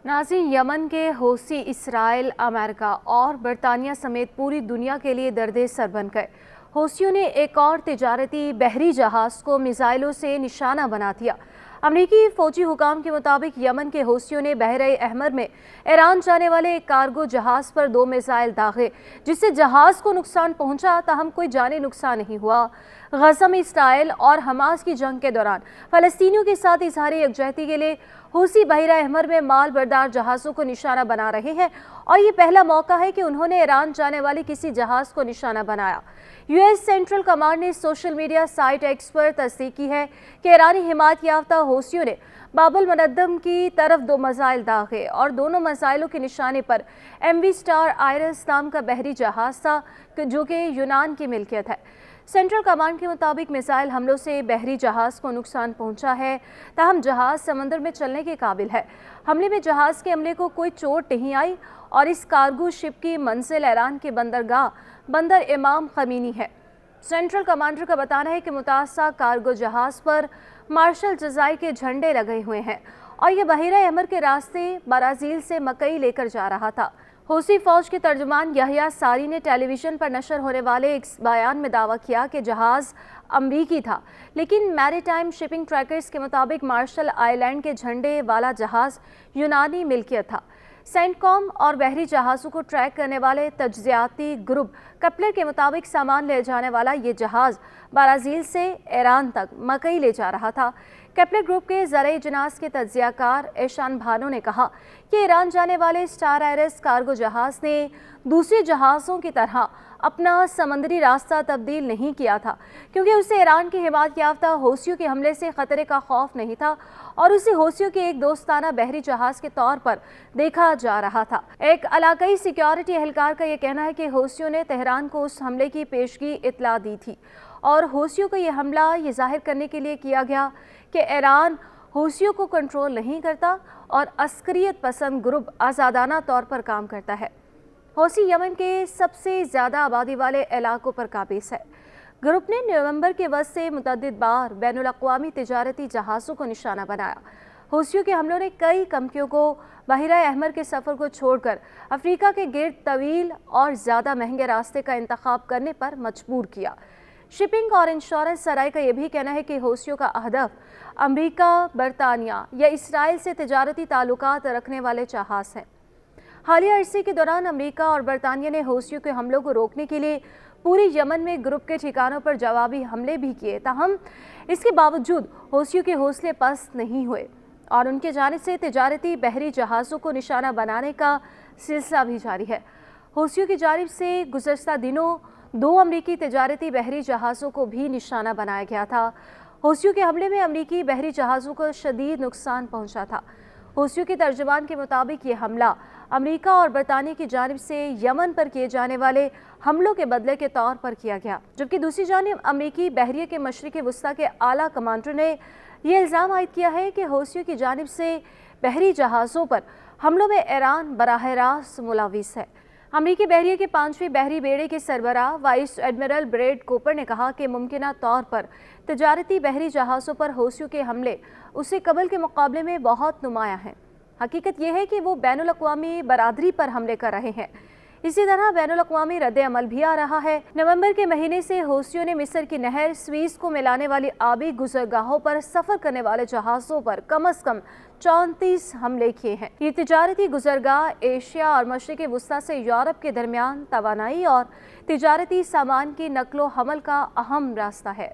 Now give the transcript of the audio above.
नाज़रीन, यमन के हौसी इसराइल, अमेरिका और बरतानिया समेत पूरी दुनिया के लिए दर्द सर बन गए। हौसियों ने एक और तिजारती बहरी जहाज़ को मिसाइलों से निशाना बना दिया। अमरीकी फौजी हुकाम के मुताबिक यमन के हौसियों ने बहरे अहमर में ईरान जाने वाले एक कार्गो जहाज़ पर 2 मिसाइल दागे, जिससे जहाज़ को नुकसान पहुंचा, ताहम कोई जानी नुकसान नहीं हुआ। गज़ा में इसराइल और हमास की जंग के दौरान फ़लस्तीनियों के साथ इजहारी यकजहती के लिए हूसी बहरा अहमर में माल बरदार जहाज़ों को निशाना बना रहे हैं और ये पहला मौका है कि उन्होंने ईरान जाने वाले किसी जहाज़ को निशाना बनाया। यूएस सेंट्रल कमांड ने सोशल मीडिया साइट एक्स पर तस्दीक की है कि ईरानी हिमायत याफ्ता हौसियों ने बाबुल मुनद्दम की तरफ 2 मिसाइल दागे और दोनों मिसाइलों के निशाने पर MV स्टार आयरस नाम का बहरी जहाज़ था, जो कि यूनान की मिल्कियत है। सेंट्रल कमांड के मुताबिक मिसाइल हमलों से बहरी जहाज़ को नुकसान पहुंचा है, ताहम जहाज़ समंदर में चलने के काबिल है। हमले में जहाज़ के अमले को कोई चोट नहीं आई और इस कार्गो शिप की मंजिल ईरान के बंदरगाह बंदर इमाम खमीनी है। सेंट्रल कमांडर का बताना है कि मुतासा कार्गो जहाज़ पर मार्शल जज़ाइर के झंडे लगे हुए हैं और यह बहरा अहमर के रास्ते ब्राज़ील से मकई लेकर जा रहा था। हौसी फौज के तर्जुमान यहया सारी ने टेलीविजन पर नशर होने वाले एक बयान में दावा किया कि जहाज़ अमरीकी था, लेकिन मैरीटाइम शिपिंग ट्रैकर्स के मुताबिक मार्शल आइलैंड के झंडे वाला जहाज़ यूनानी मिल्कियत था। सेंटकॉम और बहरी जहाज़ों को ट्रैक करने वाले तज्ज़ियाती ग्रुप कपलर के मुताबिक सामान ले जाने वाला ये जहाज़ ब्राज़ील से ईरान तक मकई ले जा रहा था। केपलर ग्रुप के ज़राए इजनास के तज्ज़ियाकार एशान भानो ने कहा कि ईरान जाने वाले स्टार आयरस कार्गो जहाज़ ने दूसरे जहाज़ों की तरह अपना समंदरी रास्ता तब्दील नहीं किया था, क्योंकि उसे ईरान की हिमायत याफ्ता हौसियों के हमले से ख़तरे का खौफ नहीं था और उसे हौसियों के एक दोस्ताना बहरी जहाज़ के तौर पर देखा जा रहा था। एक इलाकाई सिक्योरिटी एहलकार का यह कहना है कि हौसियों ने तेहरान को उस हमले की पेशगी इतला दी थी और हौसियों को यह हमला ये जाहिर करने के लिए किया गया कि ईरान हौसियों को कंट्रोल नहीं करता और अस्करियत पसंद ग्रुप आज़ादाना तौर पर काम करता है। हौसी यमन के सबसे ज़्यादा आबादी वाले इलाकों पर काबिज है। ग्रुप ने नवंबर के वक्त से मुतअद्दिद बार बैनुल-अक़वामी तिजारती जहाज़ों को निशाना बनाया। हौसियों के हमलों ने कई कंपनियों को बहरा अहमर के सफ़र को छोड़कर अफ्रीका के गिर्द तवील और ज़्यादा महंगे रास्ते का इंतखाब करने पर मजबूर किया। शिपिंग और इंश्योरेंस सराय का यह भी कहना है कि हौसियों का हदफ अमरीका, बरतानिया या इसराइल से तिजारती ताल्लुकात रखने वाले जहाज़ हैं। हालिया अरसे के दौरान अमरीका और बरतानिया ने हौसियों के हमलों को रोकने के लिए पूरी यमन में ग्रुप के ठिकानों पर जवाबी हमले भी किए, ताहम इसके बावजूद हौसियों के हौसले पस्त नहीं हुए और उनके जानिब से तिजारती बहरी जहाज़ों को निशाना बनाने का सिलसिला भी जारी है। हौसियों की जानिब से गुज़श्ता दिनों 2 अमरीकी तिजारती बहरी जहाज़ों को भी निशाना बनाया गया था। हौसियों के हमले में अमरीकी बहरी जहाज़ों को शदीद नुकसान पहुंचा था। हौसियों के तर्जुमान के मुताबिक ये हमला अमरीका और बरतानिया की जानिब से यमन पर किए जाने वाले हमलों के बदले के तौर पर किया गया, जबकि दूसरी जानिब अमरीकी बहरिया के मशरिक़ वस्ता के आला कमांडर ने यह इल्ज़ाम आयद किया है कि हौसियों की जानिब से बहरी जहाज़ों पर हमलों में ईरान बराह रास्त मुलविस है। अमरीकी बहरिया के 5वीं बहरी बेड़े के सरबराह वाइस एडमिरल ब्रैड कूपर ने कहा कि मुमकिना तौर पर तिजारती बहरी जहाज़ों पर हौसियों के हमले उससे कबल के मुकाबले में बहुत नुमायाँ हैं। हकीकत यह है कि वो बैनुल-अक़वामी बरादरी पर हमले कर रहे हैं। इसी तरह बैनुल-अक़वामी रद्द अमल भी आ रहा है। नवंबर के महीने से हौसियों ने मिस्र की नहर स्वीज़ को मिलाने वाली आबी गुज़रगाहों पर सफ़र करने वाले जहाज़ों पर कम अज़ कम 34 हमले किए हैं। ये तिजारती गुज़रगाह एशिया और मशरिक़ वस्ता से यूरोप के दरमियान तवानाई और तिजारती सामान की नकलो हमल का अहम रास्ता है।